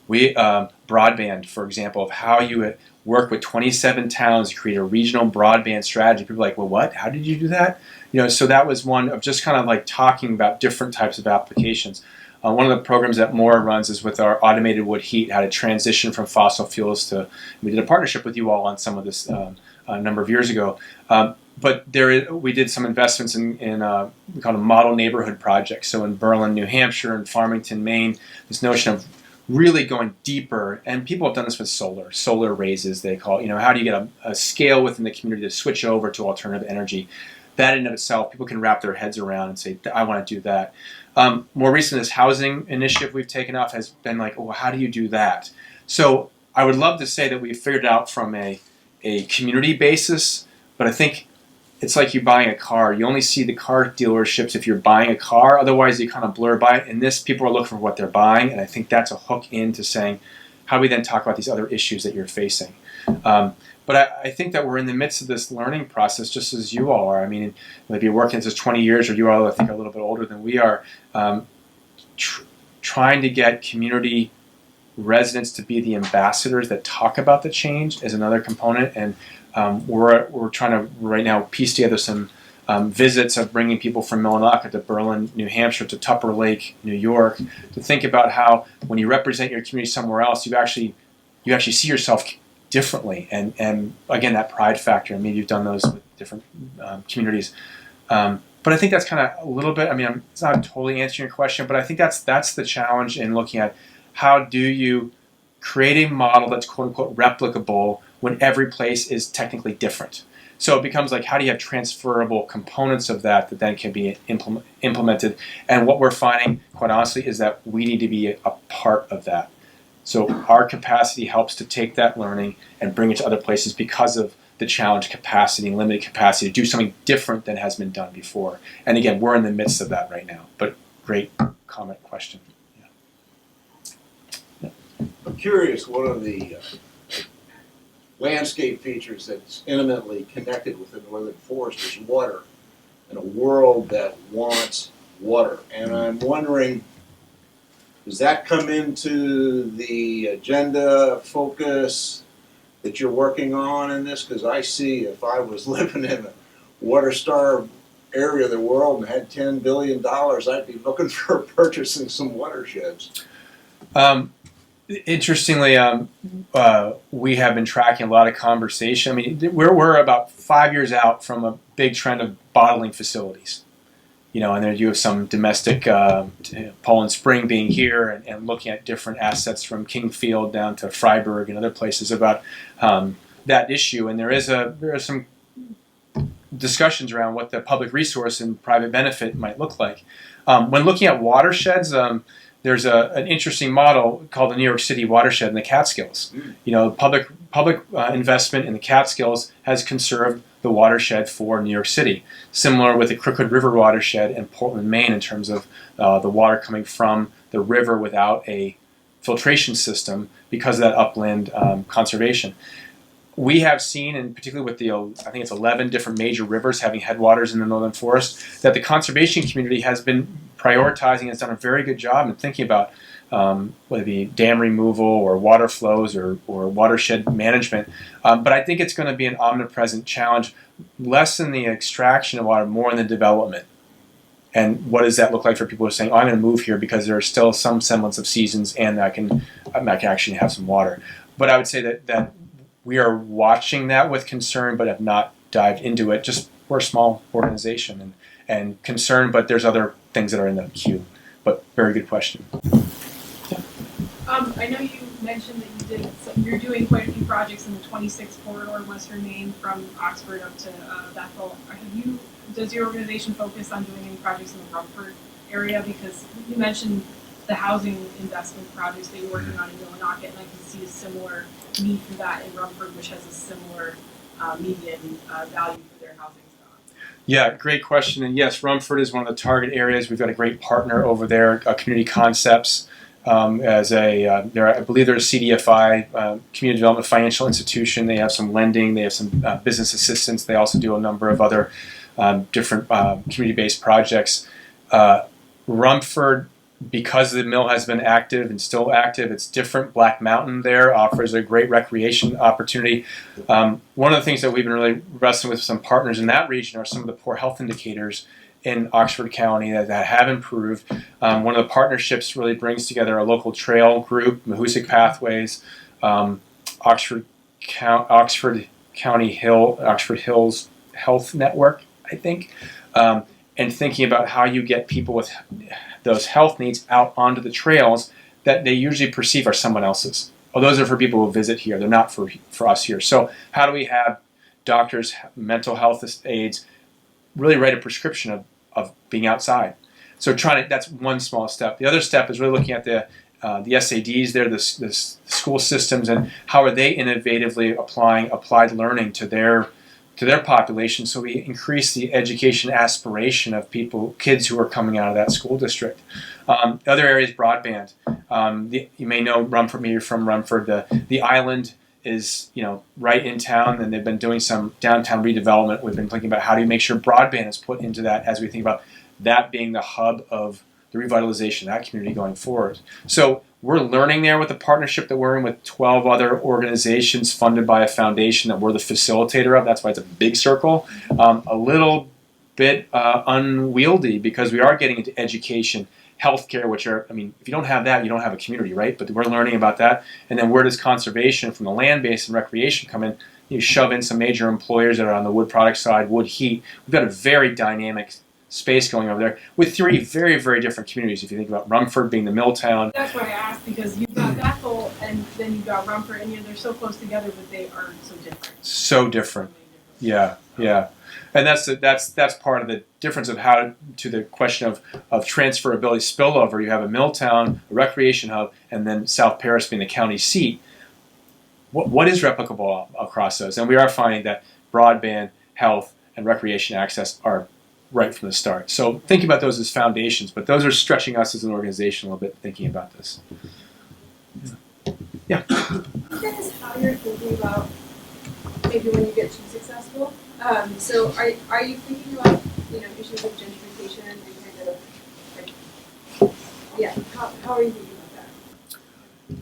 broadband, for example, of how you work with 27 towns to create a regional broadband strategy, people are like, well, what? How did you do that? So that was one of just kind of like talking about different types of applications. One of the programs that Moore runs is with our automated wood heat, how to transition from fossil fuels to. We did a partnership with you all on some of this a number of years ago. But we did some investments in we call them model neighborhood projects. So in Berlin, New Hampshire, and Farmington, Maine, this notion of really going deeper, and people have done this with solar raises, they call it. How do you get a scale within the community to switch over to alternative energy? That in and of itself, people can wrap their heads around and say, I want to do that. More recently, this housing initiative we've taken off has been like, well, how do you do that? So I would love to say that we've figured it out from a community basis, but I think it's like you buying a car. You only see the car dealerships if you're buying a car. Otherwise, you kind of blur by it. And this, people are looking for what they're buying, and I think that's a hook into saying, how do we then talk about these other issues that you're facing? But I think that we're in the midst of this learning process, just as you all are. I mean, maybe you're working this 20 years, or you all, I think, are a little bit older than we are, trying to get community residents to be the ambassadors that talk about the change is another component. And we're trying to right now piece together some visits of bringing people from Millinocket to Berlin, New Hampshire, to Tupper Lake, New York, to think about how when you represent your community somewhere else, you actually see yourself differently, and again, that pride factor. And maybe you've done those with different communities. But I think that's kind of a little bit. I mean, it's not totally answering your question, but I think that's the challenge in looking at how do you create a model that's quote unquote replicable when every place is technically different. So it becomes like, how do you have transferable components of that then can be implemented? And what we're finding, quite honestly, is that we need to be a part of that. So our capacity helps to take that learning and bring it to other places because of the challenge capacity and limited capacity to do something different than has been done before. And again, we're in the midst of that right now. But great comment, question. Yeah.
I'm curious, one of the landscape features that's intimately connected with the northern forest is water, in a world that wants water. And I'm wondering, does that come into the agenda focus that you're working on in this? Because I see, if I was living in a water-starved area of the world and had $10 billion, I'd be looking for purchasing some watersheds.
Interestingly, we have been tracking a lot of conversation. I mean, we're about 5 years out from a big trend of bottling facilities. And then you have some domestic, Poland Spring being here, and looking at different assets from Kingfield down to Freiburg and other places about that issue. And there are some discussions around what the public resource and private benefit might look like. When looking at watersheds, there's an interesting model called the New York City watershed in the Catskills. Public investment in the Catskills has conserved the watershed for New York City. Similar with the Crooked River watershed in Portland, Maine, in terms of the water coming from the river without a filtration system because of that upland conservation. We have seen, and particularly with I think it's 11 different major rivers having headwaters in the northern forest, that the conservation community has been prioritizing and has done a very good job in thinking about whether it be dam removal or water flows or watershed management. But I think it's going to be an omnipresent challenge, less in the extraction of water, more in the development. And what does that look like for people who are saying, I'm going to move here because there are still some semblance of seasons and I can actually have some water. But I would say that we are watching that with concern, but have not dived into it. Just we're a small organization and concerned, but there's other things that are in the queue. But very good question.
I know you mentioned that you're doing quite a few projects in the 26 corridor in Western Maine from Oxford up to Bethel. Does your organization focus on doing any projects in the Rumford area? Because you mentioned the housing investment projects that you're working on in Millinocket, and I can see a similar need for that in Rumford, which has a similar median value for their housing stock.
Yeah, great question. And yes, Rumford is one of the target areas. We've got a great partner over there, Community Concepts. I believe they're a CDFI, Community Development Financial Institution. They have some lending. They have some business assistance. They also do a number of other different community-based projects. Rumford, because the mill has been active and still active, it's different. Black Mountain there offers a great recreation opportunity. One of the things that we've been really wrestling with some partners in that region are some of the poor health indicators in Oxford County that have improved. One of the partnerships really brings together a local trail group, Mahoosic Pathways, Oxford Hills Health Network, I think, and thinking about how you get people with those health needs out onto the trails that they usually perceive are someone else's. Well, those are for people who visit here. They're not for us here. So how do we have doctors, mental health aides, really write a prescription of being outside? So that's one small step. The other step is really looking at the SADs there, the school systems, and how are they innovatively applying applied learning to their population, so we increase the education aspiration of kids who are coming out of that school district. Other areas, broadband. You may know Rumford, maybe you're from Rumford. The island is right in town, and they've been doing some downtown redevelopment. We've been thinking about how do you make sure broadband is put into that as we think about that being the hub of the revitalization of that community going forward. So we're learning there with the partnership that we're in with 12 other organizations funded by a foundation that we're the facilitator of. That's why it's a big circle. A little bit unwieldy because we are getting into education, healthcare, which are, if you don't have that, you don't have a community, right? But we're learning about that. And then where does conservation from the land base and recreation come in? You shove in some major employers that are on the wood product side, wood heat. We've got a very dynamic space going over there with three very, very different communities. If you think about Rumford being the mill town.
That's why I asked, because you've got Bethel and then you've got Rumford, and they're so close together, but they are so different.
So different. Yeah. And that's part of the difference of how, to the question of transferability, spillover. You have a mill town, a recreation hub, and then South Paris being the county seat. What is replicable across those? And we are finding that broadband, health, and recreation access are right from the start. So think about those as foundations, but those are stretching us as an organization a little bit, thinking about this. Yeah.
I'm curious how you're thinking about maybe when you get too successful. So are you thinking about issues of gentrification and kind of how are you thinking about that?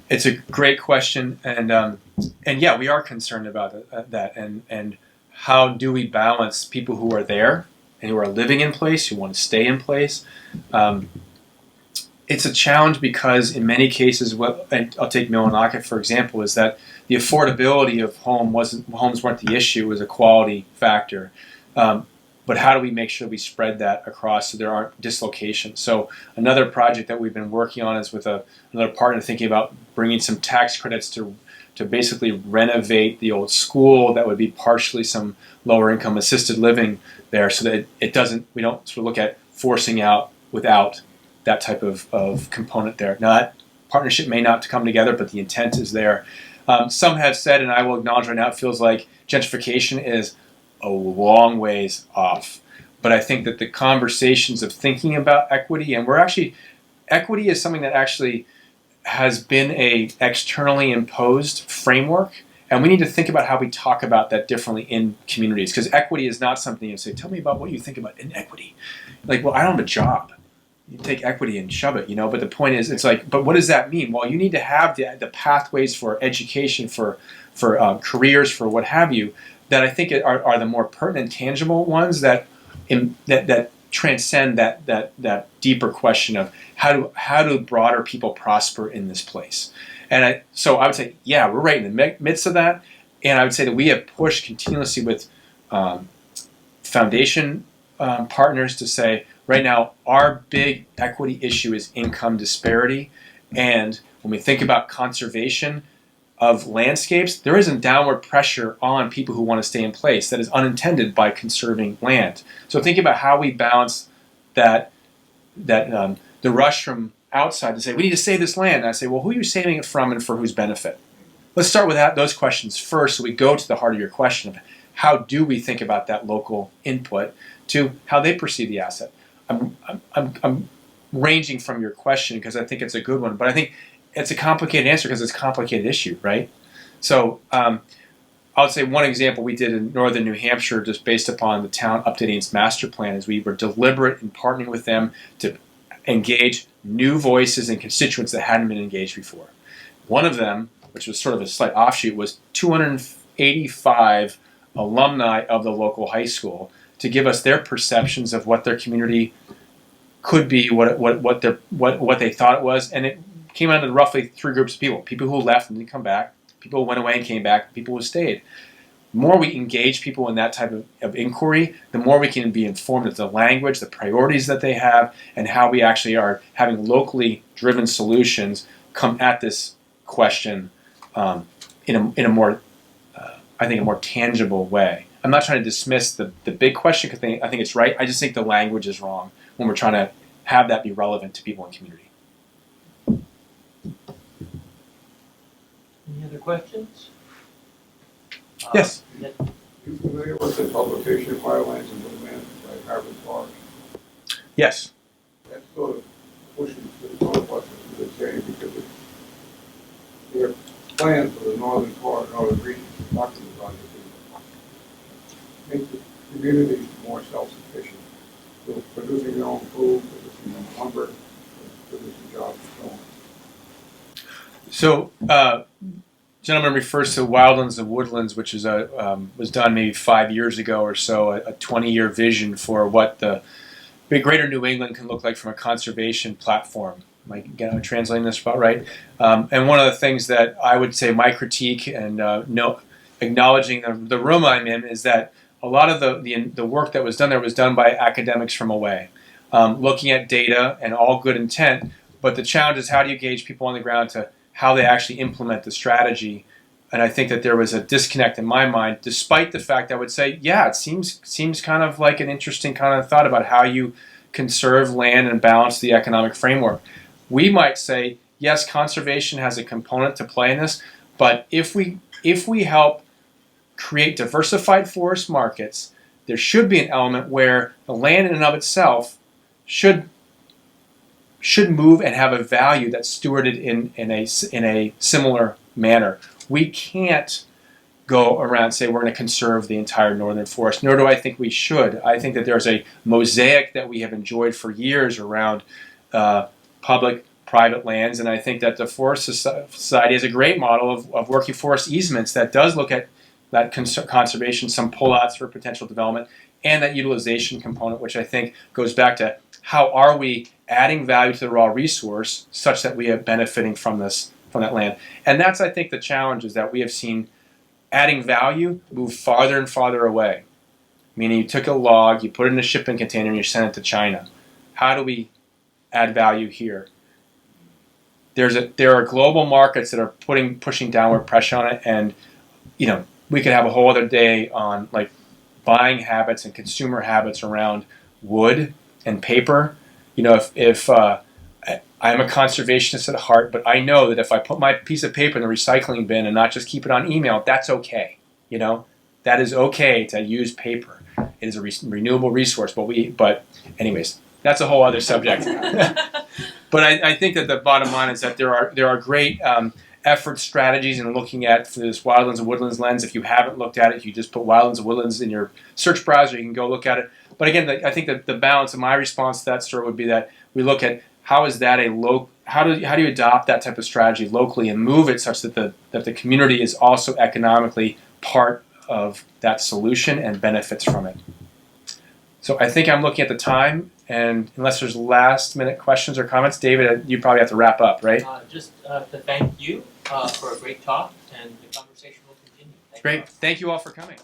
It's a great question, and yeah, we are concerned about that, and how do we balance people who are there and who are living in place, who want to stay in place. It's a challenge because in many cases, and I'll take Millinocket for example, is that the affordability of homes weren't the issue, it was a quality factor. But how do we make sure we spread that across so there aren't dislocations? So another project that we've been working on is with another partner thinking about bringing some tax credits to basically renovate the old school that would be partially some lower income assisted living there, so that we don't sort of look at forcing out without that type of component there. Now that partnership may not come together, but the intent is there. Some have said, and I will acknowledge right now, it feels like gentrification is a long ways off. But I think that the conversations of thinking about equity, and equity is something that actually has been a externally imposed framework, and we need to think about how we talk about that differently in communities, because equity is not something you say, tell me about what you think about inequity. Like, well, I don't have a job. You take equity and shove it, but the point is, it's like, but what does that mean? Well, you need to have the pathways for education, for careers, for what have you, that I think are the more pertinent, tangible ones that transcend that deeper question of how do broader people prosper in this place. And so I would say, yeah, we're right in the midst of that. And I would say that we have pushed continuously with foundation partners to say, right now, our big equity issue is income disparity. And when we think about conservation of landscapes, there isn't downward pressure on people who want to stay in place that is unintended by conserving land. So think about how we balance the rush from outside to say, we need to save this land. And I say, well, who are you saving it from and for whose benefit? Let's start with those questions first, so we go to the heart of your question of how do we think about that local input to how they perceive the asset. I'm ranging from your question because I think it's a good one, but I think it's a complicated answer because it's a complicated issue, right? So I would say one example we did in northern New Hampshire, just based upon the town updating its master plan, is we were deliberate in partnering with them to engage new voices and constituents that hadn't been engaged before. One of them, which was sort of a slight offshoot, was 285 alumni of the local high school to give us their perceptions of what their community could be, what they thought it was, and it came out of roughly 3 groups of people: people who left and didn't come back, people who went away and came back, people who stayed. The more we engage people in that type of inquiry, the more we can be informed of the language, the priorities that they have, and how we actually are having locally driven solutions come at this question in a more, I think, a more tangible way. I'm not trying to dismiss the big question because I think it's right. I just think the language is wrong when we're trying to have that be relevant to people in community.
Any other questions?
Yes.
You familiar with the publication Wildlands and Woodlands by Harvard Forest?
Yes.
That's sort of pushing to the northwest, as they say, because it's their plan for the northern part, northern region, talking about it, make the communities more self-sufficient. So producing their own food, producing their own lumber, producing jobs and so on.
So, gentleman refers to Wildlands and Woodlands, which is was done maybe 5 years ago or so, a 20-year vision for what the greater New England can look like from a conservation platform. Am I translating this about right? And one of the things that I would say my critique and acknowledging the room I'm in is that a lot of the work that was done there was done by academics from away, looking at data and all good intent, but the challenge is how do you gauge people on the ground to how they actually implement the strategy. And I think that there was a disconnect in my mind, despite the fact I would say, yeah, it seems kind of like an interesting kind of thought about how you conserve land and balance the economic framework. We might say, yes, conservation has a component to play in this, but if we help create diversified forest markets, there should be an element where the land in and of itself should move and have a value that's stewarded in a similar manner. We can't go around and say we're going to conserve the entire northern forest, nor do I think we should. I think that there's a mosaic that we have enjoyed for years around public-private lands, and I think that the Forest Society is a great model of working forest easements that does look at that conservation, some pullouts for potential development, and that utilization component, which I think goes back to how are we adding value to the raw resource such that we are benefiting from that land. And that's, I think, the challenge is that we have seen adding value move farther and farther away. Meaning you took a log, you put it in a shipping container, and you sent it to China. How do we add value here? There are global markets that are pushing downward pressure on it, and we could have a whole other day on like buying habits and consumer habits around wood and paper. If I'm a conservationist at heart, but I know that if I put my piece of paper in the recycling bin and not just keep it on email, that's okay. That is okay to use paper. It is a renewable resource, but anyways, that's a whole other subject. But I think that the bottom line is that there are great effort strategies in looking at this Wildlands and Woodlands lens. If you haven't looked at it, you just put Wildlands and Woodlands in your search browser, you can go look at it. But again, I think that the balance of my response to that story would be that we look at how is that how do you adopt that type of strategy locally and move it such that the community is also economically part of that solution and benefits from it. So I think I'm looking at the time, and unless there's last minute questions or comments, David, you probably have to wrap up, right?
Just to thank you for a great talk, and the conversation will continue.
Great. Thank you all for coming.